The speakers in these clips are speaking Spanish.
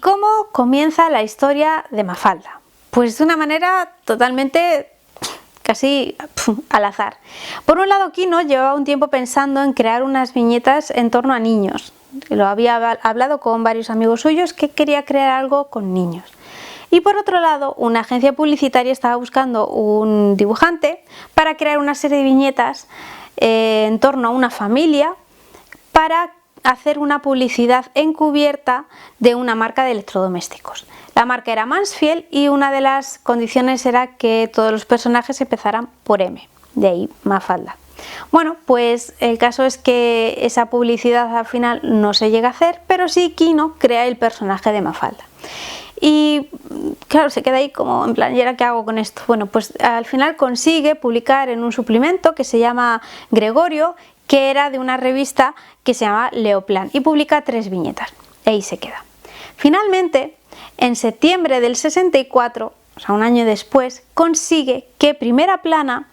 cómo comienza la historia de Mafalda? Pues de una manera totalmente casi al azar. Por un lado, Quino llevaba un tiempo pensando en crear unas viñetas en torno a niños. Lo había hablado con varios amigos suyos que quería crear algo con niños. Y por otro lado, una agencia publicitaria estaba buscando un dibujante para crear una serie de viñetas en torno a una familia para hacer una publicidad encubierta de una marca de electrodomésticos. La marca era Mansfield y una de las condiciones era que todos los personajes empezaran por M, de ahí Mafalda. Bueno, pues el caso es que esa publicidad al final no se llega a hacer, pero sí Quino crea el personaje de Mafalda. Y claro, se queda ahí como en plan, ¿y ahora qué hago con esto? Bueno, pues al final consigue publicar en un suplemento que se llama Gregorio, que era de una revista que se llama Leoplan, y publica 3 viñetas. Ahí se queda. Finalmente, en septiembre del 64, o sea, un año después, consigue que Primera Plana,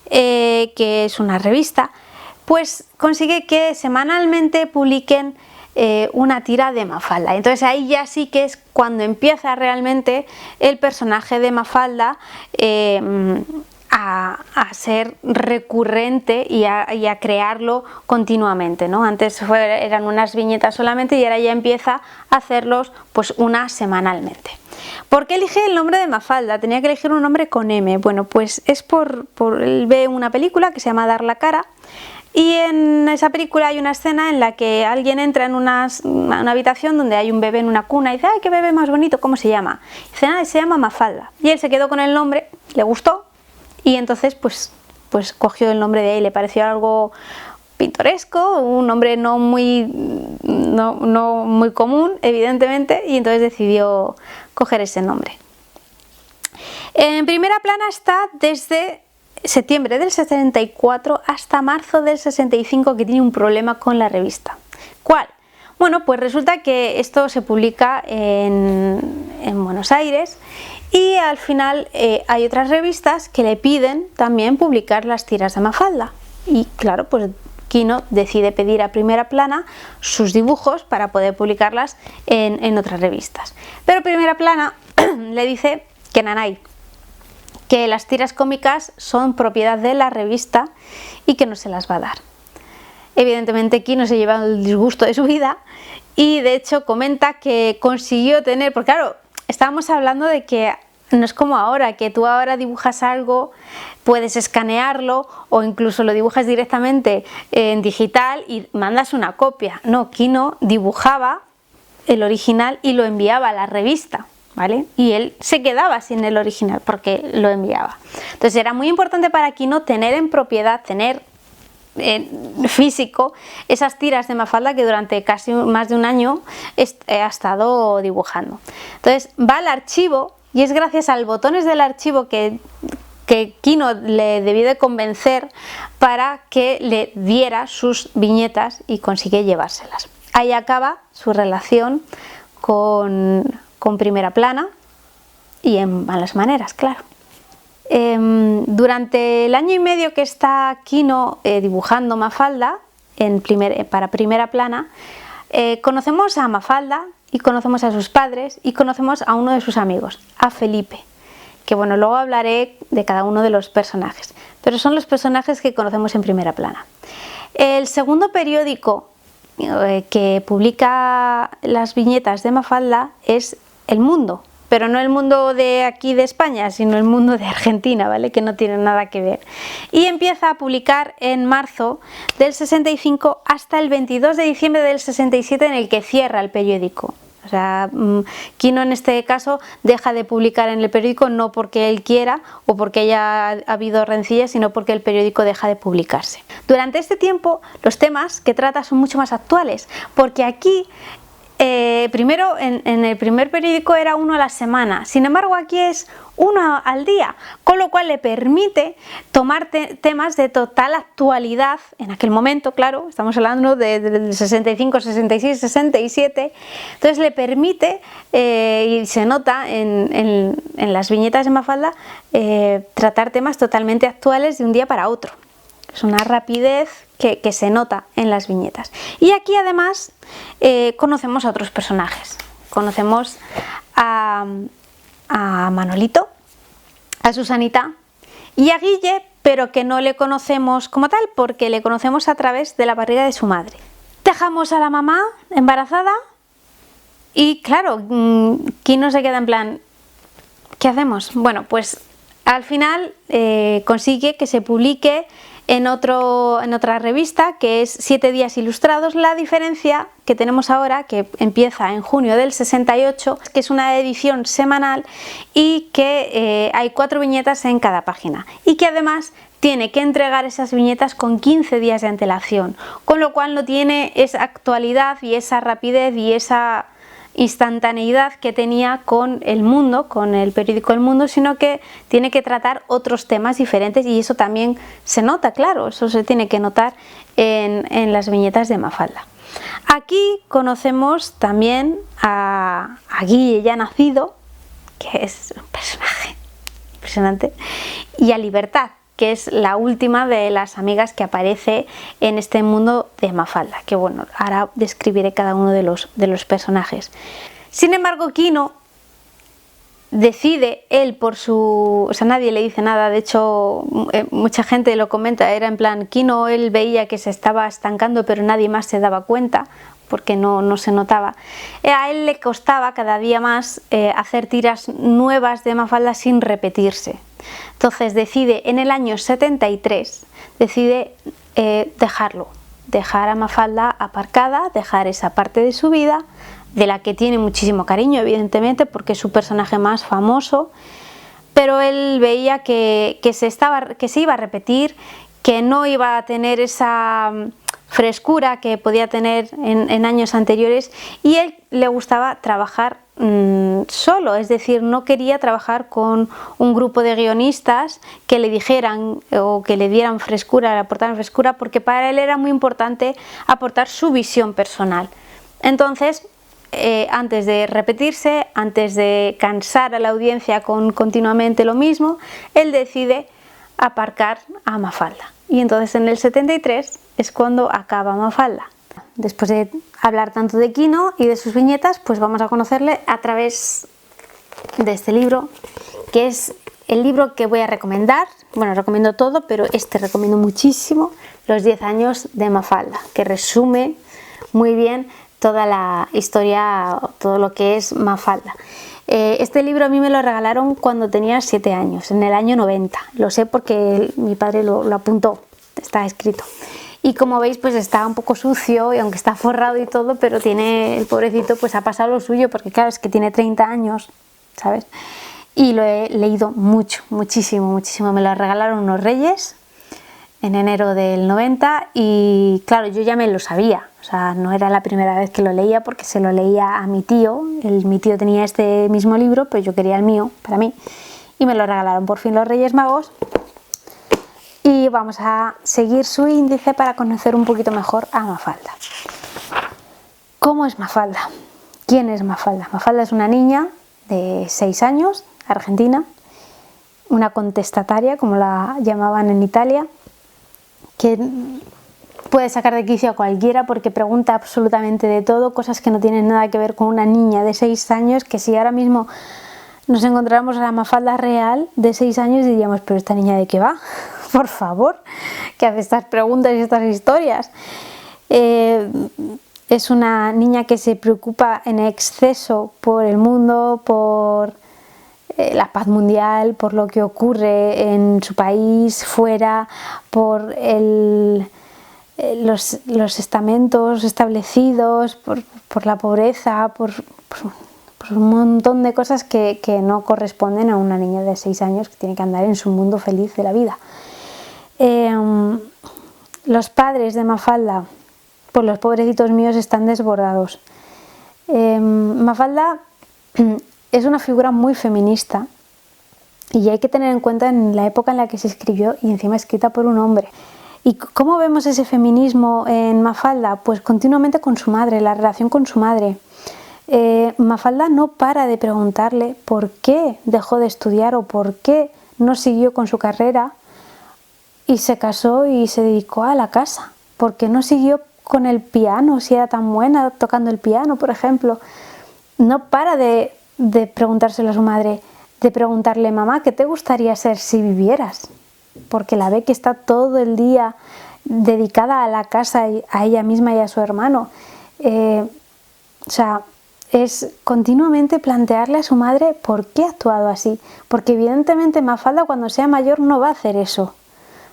que es una revista, pues consigue que semanalmente publiquen una tira de Mafalda. Entonces ahí ya sí que es cuando empieza realmente el personaje de Mafalda a ser recurrente y a crearlo continuamente, ¿no? Antes eran unas viñetas solamente y ahora ya empieza a hacerlos pues una semanalmente. ¿Por qué elige el nombre de Mafalda? Tenía que elegir un nombre con M. Bueno, pues es por él ve una película que se llama Dar la cara. Y en esa película hay una escena en la que alguien entra en una habitación donde hay un bebé en una cuna y dice, ¡ay, qué bebé más bonito! ¿Cómo se llama? Y dice, ah, se llama Mafalda. Y él se quedó con el nombre, le gustó y entonces pues cogió el nombre de él. Le pareció algo pintoresco, un nombre no muy común, evidentemente, y entonces decidió coger ese nombre. En Primera Plana está desde septiembre del 64 hasta marzo del 65, que tiene un problema con la revista. ¿Cuál? Bueno, pues resulta que esto se publica en Buenos Aires y al final hay otras revistas que le piden también publicar las tiras de Mafalda. Y claro, pues Quino decide pedir a Primera Plana sus dibujos para poder publicarlas en otras revistas. Pero Primera Plana le dice que nanay, que las tiras cómicas son propiedad de la revista y que no se las va a dar. Evidentemente Quino se lleva el disgusto de su vida y de hecho comenta que consiguió tener, porque claro, estábamos hablando de que no es como ahora, que tú ahora dibujas algo, puedes escanearlo o incluso lo dibujas directamente en digital y mandas una copia. No, Quino dibujaba el original y lo enviaba a la revista. ¿Vale? Y él se quedaba sin el original porque lo enviaba. Entonces era muy importante para Quino tener en propiedad, tener físico esas tiras de Mafalda que durante casi más de un año ha estado dibujando. Entonces va al archivo y es gracias a los botones del archivo que Quino le debió de convencer para que le diera sus viñetas y consigue llevárselas. Ahí acaba su relación con Primera Plana y en malas maneras, claro. Durante el año y medio que está Quino dibujando Mafalda para Primera Plana, conocemos a Mafalda y conocemos a sus padres y conocemos a uno de sus amigos, a Felipe, que bueno, luego hablaré de cada uno de los personajes, pero son los personajes que conocemos en Primera Plana. El segundo periódico que publica las viñetas de Mafalda es El Mundo, pero no El Mundo de aquí de España, sino El Mundo de Argentina, ¿vale? Que no tiene nada que ver. Y empieza a publicar en marzo del 65 hasta el 22 de diciembre del 67 en el que cierra el periódico. O sea, Quino en este caso deja de publicar en el periódico no porque él quiera o porque haya habido rencillas, sino porque el periódico deja de publicarse. Durante este tiempo los temas que trata son mucho más actuales, porque aquí primero en el primer periódico era uno a la semana, sin embargo aquí es uno al día, con lo cual le permite tomar temas de total actualidad en aquel momento, claro, estamos hablando del 65, 66, 67, entonces le permite, y se nota en las viñetas de Mafalda, tratar temas totalmente actuales de un día para otro. Es una rapidez que se nota en las viñetas. Y aquí además conocemos a otros personajes. conocemos a Manolito, a Susanita y a Guille, pero que no le conocemos como tal porque le conocemos a través de la barriga de su madre. Dejamos a la mamá embarazada y claro, Quino se queda en plan, ¿qué hacemos? Bueno, pues al final consigue que se publique en otra revista, que es 7 días ilustrados. La diferencia que tenemos ahora, que empieza en junio del 68, que es una edición semanal y que hay 4 viñetas en cada página y que además tiene que entregar esas viñetas con 15 días de antelación, con lo cual no tiene esa actualidad y esa rapidez y esa instantaneidad que tenía con El Mundo, con el periódico El Mundo, sino que tiene que tratar otros temas diferentes y eso también se nota, claro, eso se tiene que notar en las viñetas de Mafalda. Aquí conocemos también a Guille ya nacido, que es un personaje impresionante, y a Libertad, que es la última de las amigas que aparece en este mundo de Mafalda, que bueno, ahora describiré cada uno de los personajes. Sin embargo, Quino decide, él por su... o sea, nadie le dice nada, de hecho mucha gente lo comenta, era en plan, Quino, él veía que se estaba estancando pero nadie más se daba cuenta, porque no se notaba. A él le costaba cada día más hacer tiras nuevas de Mafalda sin repetirse. Entonces decide en el año 73, decide dejar a Mafalda aparcada, dejar esa parte de su vida, de la que tiene muchísimo cariño, evidentemente, porque es su personaje más famoso, pero él veía que se iba a repetir, que no iba a tener esa frescura que podía tener en años anteriores, y él le gustaba trabajar solo, es decir, no quería trabajar con un grupo de guionistas que le dijeran o que le dieran frescura, le aportaran frescura, porque para él era muy importante aportar su visión personal. Entonces, antes de repetirse, antes de cansar a la audiencia con continuamente lo mismo, él decide aparcar a Mafalda. Y entonces en el 73 es cuando acaba Mafalda. Después de hablar tanto de Quino y de sus viñetas, pues vamos a conocerle a través de este libro, que es el libro que voy a recomendar. Bueno, recomiendo todo, pero este recomiendo muchísimo, Los 10 años de Mafalda, que resume muy bien toda la historia, todo lo que es Mafalda. Este libro a mí me lo regalaron cuando tenía 7 años, en el año 90. Lo sé porque mi padre lo apuntó, está escrito. Y como veis, pues está un poco sucio, y aunque está forrado y todo, pero tiene, el pobrecito, pues ha pasado lo suyo, porque claro, es que tiene 30 años, ¿sabes? Y lo he leído mucho, muchísimo, muchísimo. Me lo regalaron unos reyes en enero del 90 y claro, yo ya me lo sabía, o sea, no era la primera vez que lo leía porque se lo leía a mi tío. Mi tío tenía este mismo libro, pero yo quería el mío para mí y me lo regalaron por fin los Reyes Magos. Y vamos a seguir su índice para conocer un poquito mejor a Mafalda. ¿Cómo es Mafalda? ¿Quién es Mafalda? Mafalda es una niña de 6 años, argentina, una contestataria, como la llamaban en Italia, que puede sacar de quicio a cualquiera porque pregunta absolutamente de todo, cosas que no tienen nada que ver con una niña de 6 años, que si ahora mismo nos encontráramos a la Mafalda real de 6 años diríamos, pero ¿esta niña de qué va? Por favor, que hace estas preguntas y estas historias. Es una niña que se preocupa en exceso por el mundo, por la paz mundial, por lo que ocurre en su país, fuera, por los estamentos establecidos, por la pobreza, por un montón de cosas que no corresponden a una niña de 6 años que tiene que andar en su mundo feliz de la vida. Los padres de Mafalda, pues los pobrecitos míos, están desbordados. Mafalda es una figura muy feminista y hay que tener en cuenta en la época en la que se escribió y encima escrita por un hombre. ¿Y cómo vemos ese feminismo en Mafalda? Pues continuamente con su madre, la relación con su madre. Mafalda no para de preguntarle por qué dejó de estudiar o por qué no siguió con su carrera y se casó y se dedicó a la casa. ¿Por qué no siguió con el piano si era tan buena tocando el piano, por ejemplo? no para de preguntárselo a su madre, de preguntarle: mamá, ¿qué te gustaría ser si vivieras? Porque la ve que está todo el día dedicada a la casa, y a ella misma y a su hermano. O sea, es continuamente plantearle a su madre por qué ha actuado así, porque evidentemente Mafalda cuando sea mayor no va a hacer eso.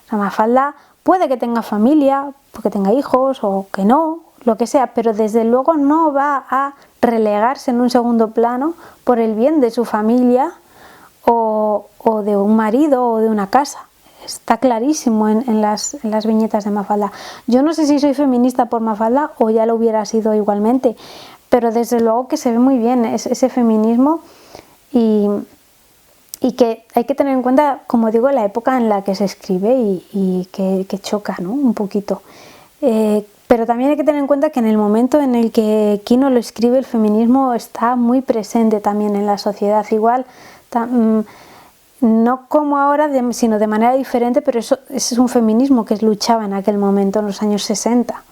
O sea, Mafalda puede que tenga familia, porque tenga hijos o que no, lo que sea, pero desde luego no va a relegarse en un segundo plano por el bien de su familia o de un marido o de una casa. Está clarísimo en las viñetas de Mafalda. Yo no sé si soy feminista por Mafalda o ya lo hubiera sido igualmente, pero desde luego que se ve muy bien ese feminismo y que hay que tener en cuenta, como digo, la época en la que se escribe y que choca, ¿no? Un poquito. Pero también hay que tener en cuenta que en el momento en el que Quino lo escribe, el feminismo está muy presente también en la sociedad. Igual, no como ahora, sino de manera diferente, pero eso es un feminismo que luchaba en aquel momento, en los años 60.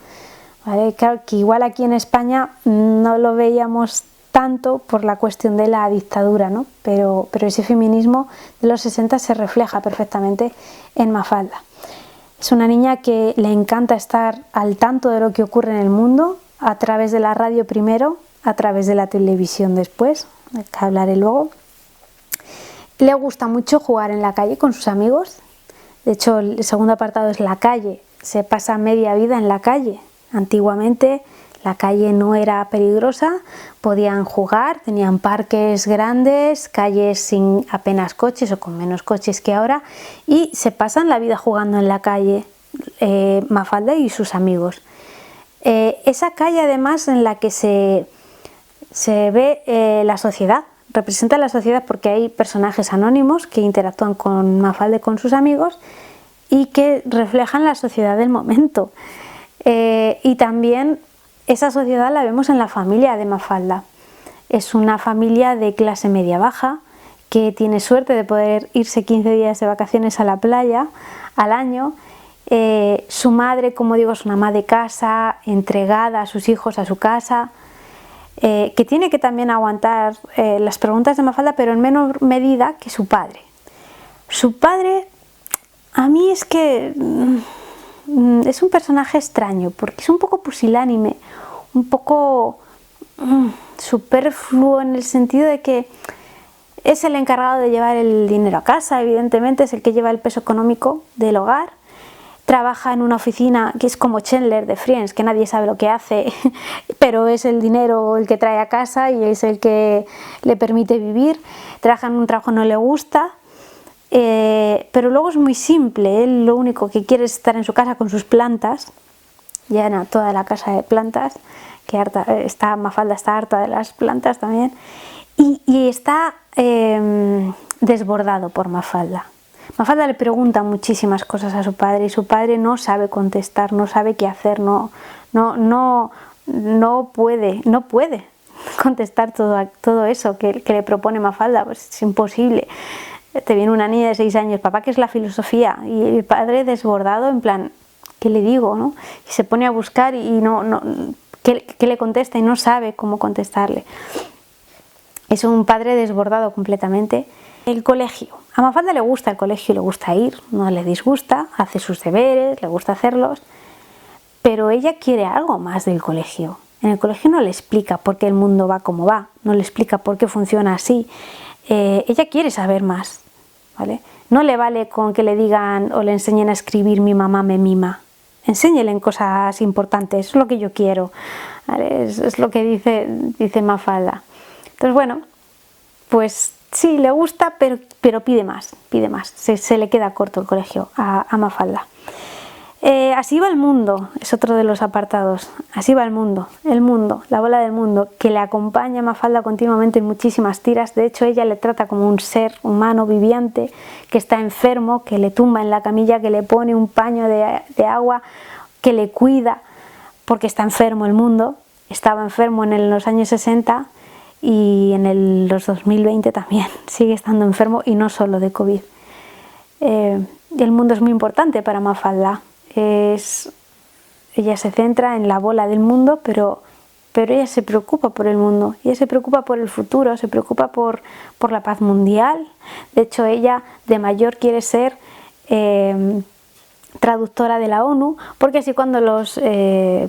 ¿Vale? Claro que igual aquí en España no lo veíamos tanto por la cuestión de la dictadura, ¿no? Pero ese feminismo de los 60 se refleja perfectamente en Mafalda. Es una niña que le encanta estar al tanto de lo que ocurre en el mundo, a través de la radio primero, a través de la televisión después, de que hablaré luego. Le gusta mucho jugar en la calle con sus amigos. De hecho, el segundo apartado es la calle. Se pasa media vida en la calle. Antiguamente la calle no era peligrosa, podían jugar, tenían parques grandes, calles sin apenas coches o con menos coches que ahora, y se pasan la vida jugando en la calle, Mafalda y sus amigos. Esa calle además en la que se ve la sociedad, representa la sociedad porque hay personajes anónimos que interactúan con Mafalda y con sus amigos y que reflejan la sociedad del momento. Y también esa sociedad la vemos en la familia de Mafalda. Es una familia de clase media baja que tiene suerte de poder irse 15 días de vacaciones a la playa al año. Su madre, como digo, es una ama de casa, entregada a sus hijos, a su casa, que tiene que también aguantar las preguntas de Mafalda, pero en menor medida que su padre. Su padre, a mí es que es un personaje extraño, porque es un poco pusilánime, un poco superfluo en el sentido de que es el encargado de llevar el dinero a casa, evidentemente es el que lleva el peso económico del hogar. Trabaja en una oficina que es como Chandler de Friends, que nadie sabe lo que hace, pero es el dinero el que trae a casa y es el que le permite vivir. Trabaja en un trabajo que no le gusta, pero luego es muy simple. Él lo único que quiere es estar en su casa con sus plantas, llena toda la casa de plantas, que Mafalda está harta de las plantas también, y está desbordado por Mafalda. Mafalda le pregunta muchísimas cosas a su padre y su padre no sabe contestar, no sabe qué hacer, no puede contestar todo eso que le propone Mafalda, pues es imposible. Te viene una niña de 6 años, papá, ¿qué es la filosofía? Y el padre desbordado, en plan, ¿qué le digo? ¿No? Y se pone a buscar y ¿qué le contesta? Y no sabe cómo contestarle. Es un padre desbordado completamente. El colegio. A Mafalda le gusta el colegio, le gusta ir, no le disgusta, hace sus deberes, le gusta hacerlos, pero ella quiere algo más del colegio. En el colegio no le explica por qué el mundo va como va, no le explica por qué funciona así. Ella quiere saber más, ¿vale? No le vale con que le digan o le enseñen a escribir mi mamá me mima. Enséñele en cosas importantes, es lo que yo quiero, ¿vale? Es lo que dice Mafalda. Entonces, bueno, pues sí, le gusta, pero pide más. Se le queda corto el colegio a Mafalda. Así va el mundo, es otro de los apartados. Así va el mundo, la bola del mundo, que le acompaña a Mafalda continuamente en muchísimas tiras. De hecho, ella le trata como un ser humano viviente que está enfermo, que le tumba en la camilla, que le pone un paño de agua, que le cuida, porque está enfermo el mundo. Estaba enfermo en los años 60 y en los 2020 también sigue estando enfermo, y no solo de COVID. El mundo es muy importante para Mafalda. Ella se centra en la bola del mundo, pero pero ella se preocupa por el mundo, ella se preocupa por el futuro, se preocupa por la paz mundial. De hecho, ella de mayor quiere ser traductora de la ONU, porque así cuando los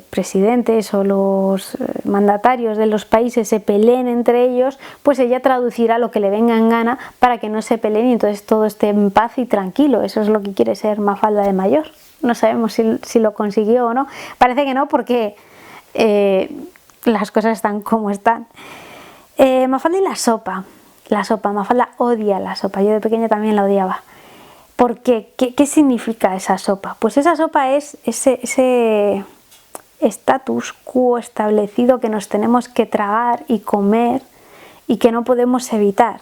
presidentes o los mandatarios de los países se peleen entre ellos, pues ella traducirá lo que le venga en gana para que no se peleen y entonces todo esté en paz y tranquilo. Eso es lo que quiere ser Mafalda de mayor. No sabemos si lo consiguió o no. Parece que no, porque las cosas están como están. Mafalda y la sopa. Mafalda odia la sopa. Yo de pequeña también la odiaba. ¿Por qué? ¿Qué significa esa sopa? Pues esa sopa es ese status quo establecido que nos tenemos que tragar y comer y que no podemos evitar.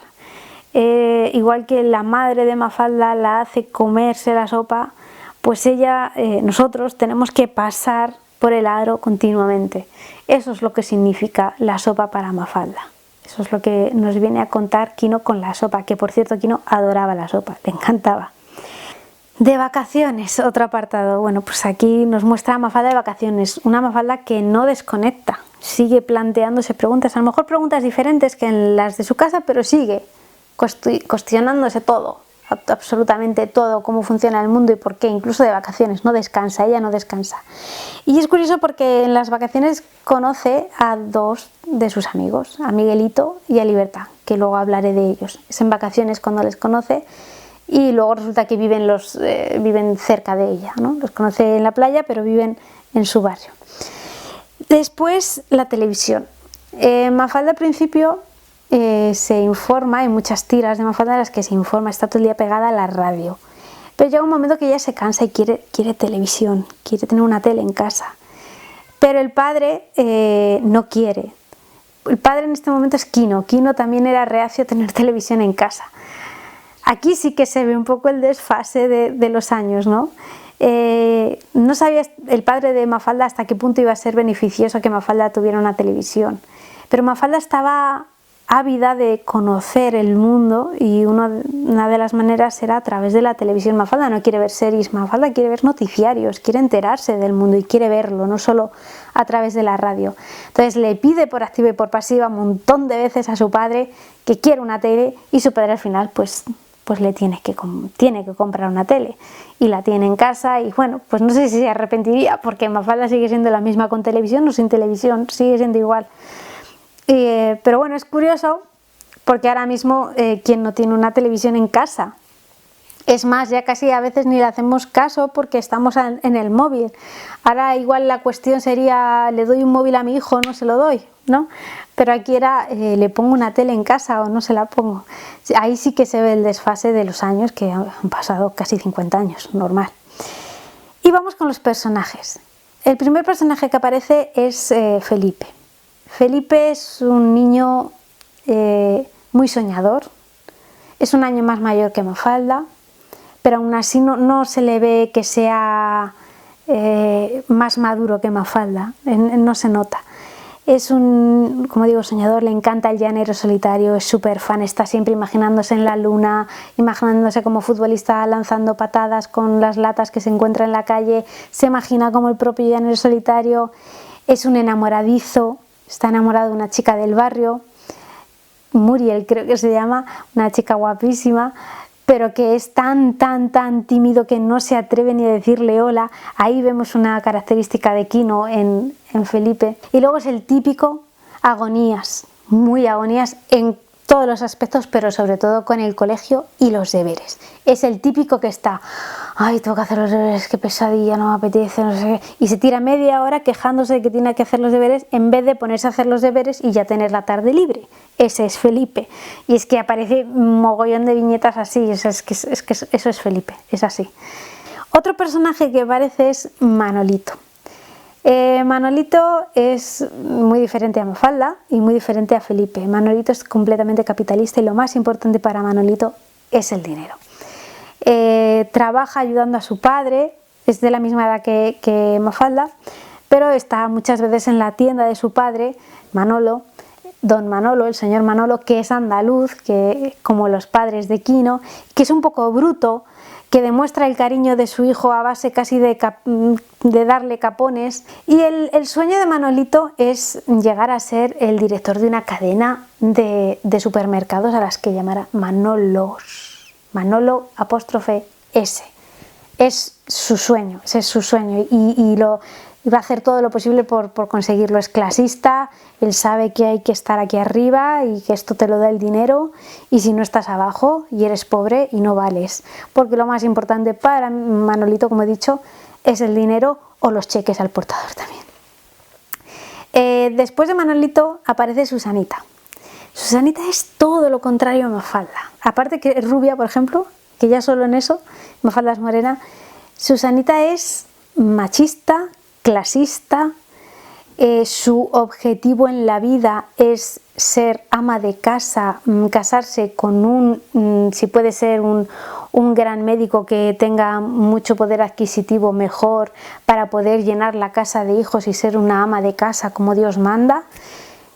Igual que la madre de Mafalda la hace comerse la sopa, pues nosotros tenemos que pasar por el aro continuamente. Eso es lo que significa la sopa para Mafalda. Eso es lo que nos viene a contar Quino con la sopa, que por cierto Quino adoraba la sopa, le encantaba. De vacaciones, otro apartado. Bueno, pues aquí nos muestra a Mafalda de vacaciones, una Mafalda que no desconecta, sigue planteándose preguntas, a lo mejor preguntas diferentes que en las de su casa, pero sigue cuestionándose todo, absolutamente todo, cómo funciona el mundo y por qué, incluso de vacaciones, no descansa, ella no descansa. Y es curioso porque en las vacaciones conoce a dos de sus amigos, a Miguelito y a Libertad, que luego hablaré de ellos. Es en vacaciones cuando les conoce. Y luego resulta que viven cerca de ella, ¿no? Los conoce en la playa, pero viven en su barrio. Después, la televisión. Mafalda al principio se informa, hay muchas tiras de Mafalda en las que se informa, está todo el día pegada a la radio. Pero llega un momento que ella se cansa y quiere televisión, quiere tener una tele en casa. Pero el padre no quiere. El padre en este momento es Quino. Quino también era reacio a tener televisión en casa. Aquí sí que se ve un poco el desfase de los años, ¿no? No sabía el padre de Mafalda hasta qué punto iba a ser beneficioso que Mafalda tuviera una televisión, pero Mafalda estaba ávida de conocer el mundo y una de las maneras era a través de la televisión. Mafalda no quiere ver series, Mafalda quiere ver noticiarios, quiere enterarse del mundo y quiere verlo, no solo a través de la radio. Entonces le pide por activa y por pasiva un montón de veces a su padre que quiere una tele y su padre al final pues le tiene que comprar una tele y la tiene en casa y bueno, pues no sé si se arrepentiría porque Mafalda sigue siendo la misma con televisión o sin televisión, sigue siendo igual. Pero bueno, es curioso porque ahora mismo quien no tiene una televisión en casa, es más, ya casi a veces ni le hacemos caso porque estamos en el móvil. Ahora igual la cuestión sería, ¿le doy un móvil a mi hijo o no se lo doy? ¿No? Pero aquí era, ¿le pongo una tele en casa o no se la pongo? Ahí sí que se ve el desfase de los años, que han pasado casi 50 años, normal. Y vamos con los personajes. El primer personaje que aparece es Felipe. Felipe es un niño muy soñador, es un año más mayor que Mafalda, pero aún así no se le ve que sea más maduro que Mafalda, no se nota. Es un, como digo, soñador, le encanta el llanero solitario, es súper fan, está siempre imaginándose en la luna, imaginándose como futbolista lanzando patadas con las latas que se encuentra en la calle, se imagina como el propio llanero solitario, es un enamoradizo, está enamorado de una chica del barrio, Muriel creo que se llama, una chica guapísima, pero que es tan tímido que no se atreve ni a decirle hola. Ahí vemos una característica de Quino en Felipe. Y luego es el típico agonías, muy agonías en todos los aspectos, pero sobre todo con el colegio y los deberes. Es el típico que está, ay, tengo que hacer los deberes, qué pesadilla, no me apetece, no sé qué, y se tira media hora quejándose de que tiene que hacer los deberes en vez de ponerse a hacer los deberes y ya tener la tarde libre. Ese es Felipe. Y es que aparece un mogollón de viñetas así, es que eso es Felipe, es así. Otro personaje que aparece es Manolito. Manolito es muy diferente a Mafalda y muy diferente a Felipe. Manolito es completamente capitalista y lo más importante para Manolito es el dinero. Trabaja ayudando a su padre, es de la misma edad que Mafalda, pero está muchas veces en la tienda de su padre, Manolo, don Manolo, el señor Manolo, que es andaluz, que como los padres de Quino, que es un poco bruto, que demuestra el cariño de su hijo a base casi de darle capones. Y el sueño de Manolito es llegar a ser el director de una cadena de supermercados a las que llamará Manolos. Manolo ''S. Es su sueño, ese es su sueño y va a hacer todo lo posible por conseguirlo. Es clasista, él sabe que hay que estar aquí arriba y que esto te lo da el dinero, y si no estás abajo y eres pobre y no vales, porque lo más importante para Manolito, como he dicho, es el dinero o los cheques al portador también. Después de Manolito aparece Susanita. Susanita es todo lo contrario a Mafalda. Aparte que es rubia, por ejemplo, que ya solo en eso, Mafalda es morena, Susanita es machista, clasista, su objetivo en la vida es ser ama de casa, casarse con si puede ser un gran médico que tenga mucho poder adquisitivo mejor para poder llenar la casa de hijos y ser una ama de casa como Dios manda.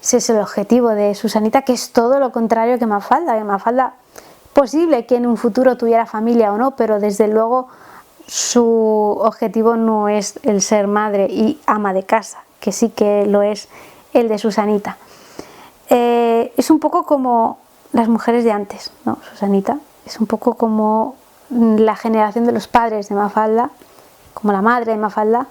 Ese es el objetivo de Susanita, que es todo lo contrario que Mafalda. Mafalda, posible que en un futuro tuviera familia o no, pero desde luego su objetivo no es el ser madre y ama de casa, que sí que lo es el de Susanita. Es un poco como las mujeres de antes, ¿no? Susanita es un poco como la generación de los padres de Mafalda, como la madre de Mafalda,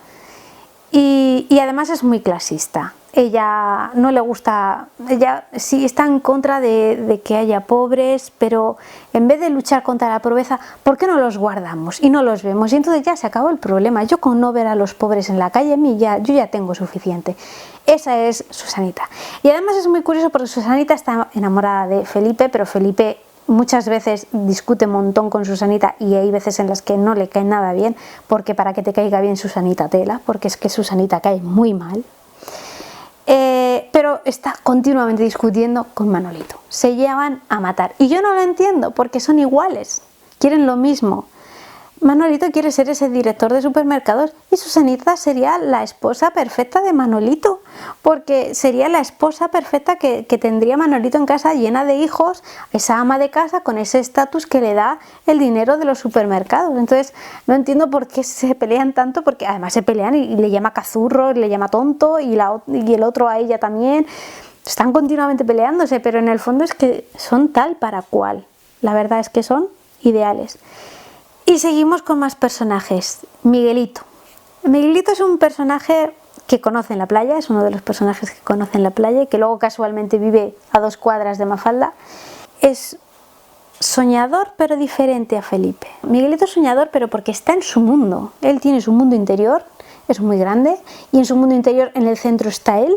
y además es muy clasista. Ella no le gusta, ella sí está en contra de que haya pobres, pero en vez de luchar contra la pobreza, ¿por qué no los guardamos y no los vemos? Y entonces ya se acabó el problema. Yo con no ver a los pobres en la calle, yo ya tengo suficiente. Esa es Susanita. Y además es muy curioso porque Susanita está enamorada de Felipe, pero Felipe muchas veces discute un montón con Susanita y hay veces en las que no le cae nada bien, porque para que te caiga bien Susanita tela, porque es que Susanita cae muy mal. Pero está continuamente discutiendo con Manolito. Se llevan a matar. Y yo no lo entiendo porque son iguales, quieren lo mismo. Manolito quiere ser ese director de supermercados y Susanita sería la esposa perfecta de Manolito, porque sería la esposa perfecta que tendría Manolito en casa, llena de hijos, esa ama de casa con ese estatus que le da el dinero de los supermercados. Entonces no entiendo por qué se pelean tanto, porque además se pelean y le llama cazurro, le llama tonto y el otro a ella también. Están continuamente peleándose, pero en el fondo es que son tal para cual. La verdad es que son ideales. Y seguimos con más personajes. Miguelito. Miguelito es un personaje que conoce en la playa, es uno de los personajes que conoce en la playa y que luego casualmente vive a 2 cuadras de Mafalda. Es soñador pero diferente a Felipe. Miguelito es soñador pero porque está en su mundo. Él tiene su mundo interior, es muy grande, y en su mundo interior en el centro está él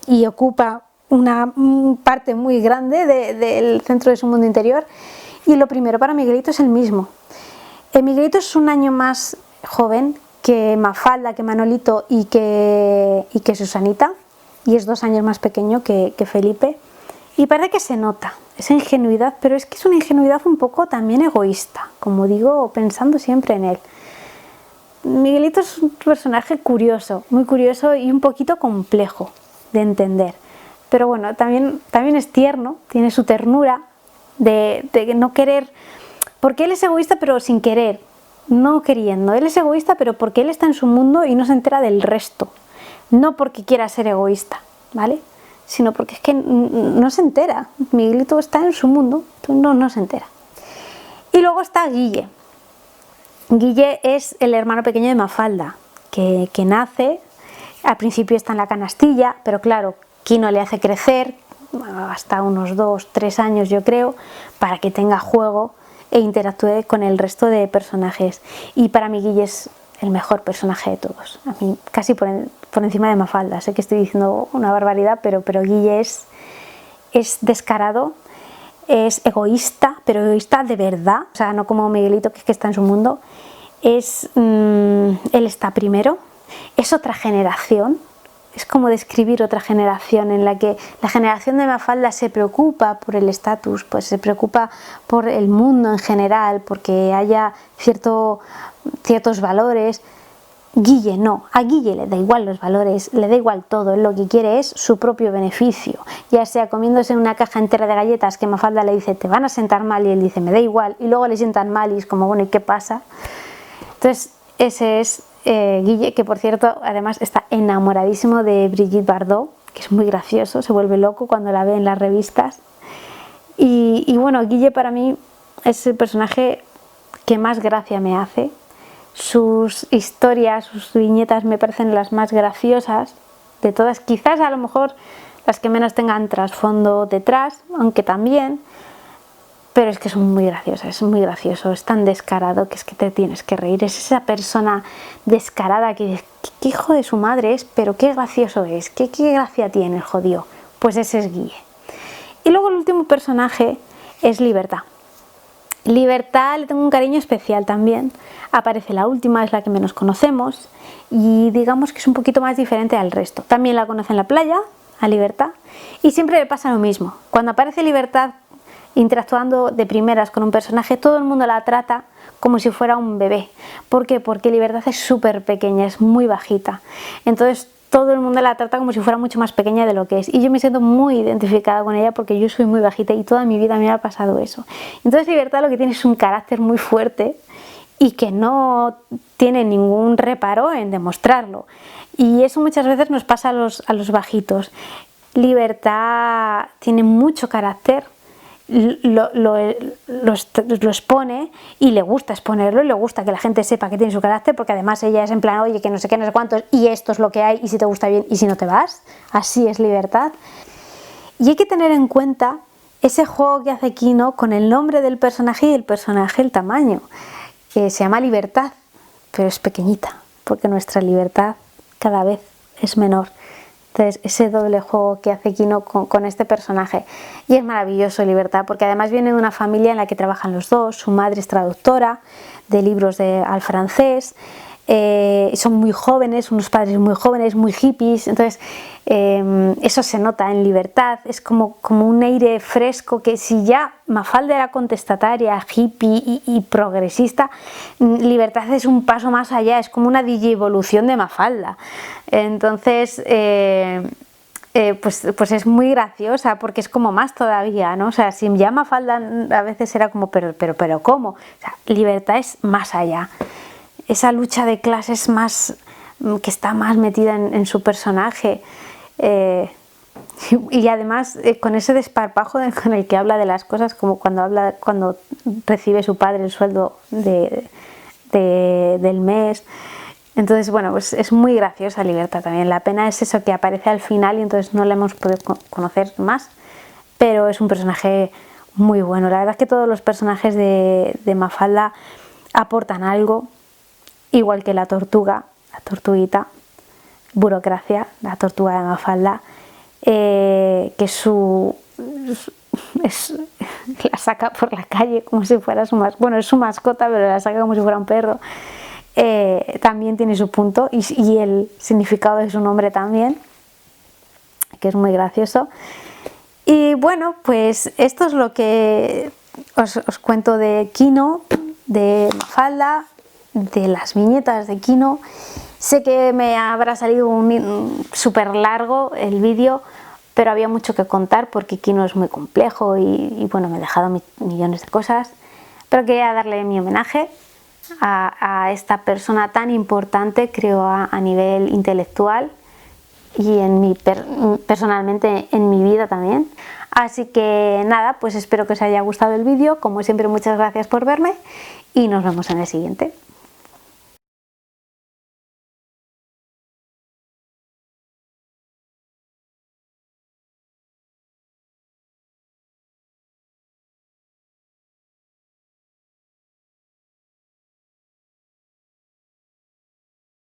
y ocupa una parte muy grande del centro de su mundo interior. Y lo primero para Miguelito es el mismo. Miguelito es un año más joven que Mafalda, que Manolito y que Susanita, y es 2 años más pequeño que Felipe, y parece que se nota esa ingenuidad, pero es que es una ingenuidad un poco también egoísta, como digo, pensando siempre en él. Miguelito es un personaje curioso, muy curioso y un poquito complejo de entender, pero bueno, también es tierno, tiene su ternura de no querer. Porque él es egoísta pero sin querer, no queriendo. Él es egoísta pero porque él está en su mundo y no se entera del resto. No porque quiera ser egoísta, ¿vale? Sino porque es que no se entera. Miguelito está en su mundo, no se entera. Y luego está Guille. Guille es el hermano pequeño de Mafalda, que nace, al principio está en la canastilla, pero claro, Quino le hace crecer hasta unos 2-3 años, yo creo, para que tenga juego e interactúe con el resto de personajes. Y para mí Guille es el mejor personaje de todos, a mí casi por encima de Mafalda. Sé que estoy diciendo una barbaridad, pero Guille es descarado, es egoísta, pero egoísta de verdad, o sea, no como Miguelito que es que está en su mundo. Él está primero, es otra generación. Es como describir otra generación en la que la generación de Mafalda se preocupa por el estatus, pues se preocupa por el mundo en general, porque haya ciertos valores. Guille no, a Guille le da igual los valores, le da igual todo, él lo que quiere es su propio beneficio, ya sea comiéndose una caja entera de galletas que Mafalda le dice te van a sentar mal y él dice me da igual, y luego le sientan mal y es como bueno, ¿y qué pasa? Entonces ese es Guille, que por cierto además está enamoradísimo de Brigitte Bardot, que es muy gracioso, se vuelve loco cuando la ve en las revistas. Y bueno, Guille para mí es el personaje que más gracia me hace. Sus historias, sus viñetas me parecen las más graciosas de todas, quizás a lo mejor las que menos tengan trasfondo detrás, aunque también, pero es que son muy graciosas, es muy gracioso, es tan descarado que es que te tienes que reír, es esa persona descarada que dices, qué hijo de su madre es, pero qué gracioso es, qué gracia tiene el jodido, pues ese es Guille. Y luego el último personaje es Libertad. Libertad le tengo un cariño especial también, aparece la última, es la que menos conocemos y digamos que es un poquito más diferente al resto. También la conoce en la playa, a Libertad, y siempre le pasa lo mismo. Cuando aparece Libertad interactuando de primeras con un personaje, todo el mundo la trata como si fuera un bebé. ¿Por qué? Porque Libertad es súper pequeña, es muy bajita, entonces todo el mundo la trata como si fuera mucho más pequeña de lo que es, y yo me siento muy identificada con ella porque yo soy muy bajita y toda mi vida me ha pasado eso. Entonces Libertad lo que tiene es un carácter muy fuerte y que no tiene ningún reparo en demostrarlo, y eso muchas veces nos pasa a los bajitos. Libertad tiene mucho carácter, lo expone y le gusta exponerlo y le gusta que la gente sepa que tiene su carácter, porque además ella es en plan, oye, que no sé qué, no sé cuántos, y esto es lo que hay, y si te gusta bien y si no te vas, así es Libertad. Y hay que tener en cuenta ese juego que hace Kino con el nombre del personaje y el personaje, el tamaño, que se llama Libertad, pero es pequeñita, porque nuestra libertad cada vez es menor. Entonces ese doble juego que hace Kino con este personaje, y es maravilloso Libertad, porque además viene de una familia en la que trabajan los dos, su madre es traductora de libros al francés, son muy jóvenes, unos padres muy jóvenes, muy hippies, entonces eso se nota en Libertad, es como un aire fresco, que si ya Mafalda era contestataria, hippie y progresista, Libertad es un paso más allá, es como una digievolución de Mafalda. Entonces pues es muy graciosa porque es como más todavía, ¿no? O sea, si ya Mafalda a veces era como pero ¿cómo? O sea, Libertad es más allá, esa lucha de clases más que está más metida en su personaje, y además con ese desparpajo con el que habla de las cosas, como cuando recibe su padre el sueldo del mes. Entonces bueno, pues es muy graciosa Libertad también. La pena es eso, que aparece al final y entonces no la hemos podido conocer más, pero es un personaje muy bueno. La verdad es que todos los personajes de Mafalda aportan algo, igual que la tortuguita, Burocracia, la tortuga de Mafalda, que la saca por la calle como si fuera es su mascota, pero la saca como si fuera un perro. También tiene su punto y el significado de su nombre también, que es muy gracioso. Y bueno, pues esto es lo que os cuento de Kino, de Mafalda, de las viñetas de Kino. Sé que me habrá salido súper largo el vídeo, pero había mucho que contar porque Kino es muy complejo y bueno, me he dejado millones de cosas, pero quería darle mi homenaje a esta persona tan importante, creo, a nivel intelectual y personalmente en mi vida también. Así que nada, pues espero que os haya gustado el vídeo. Como siempre, muchas gracias por verme y nos vemos en el siguiente.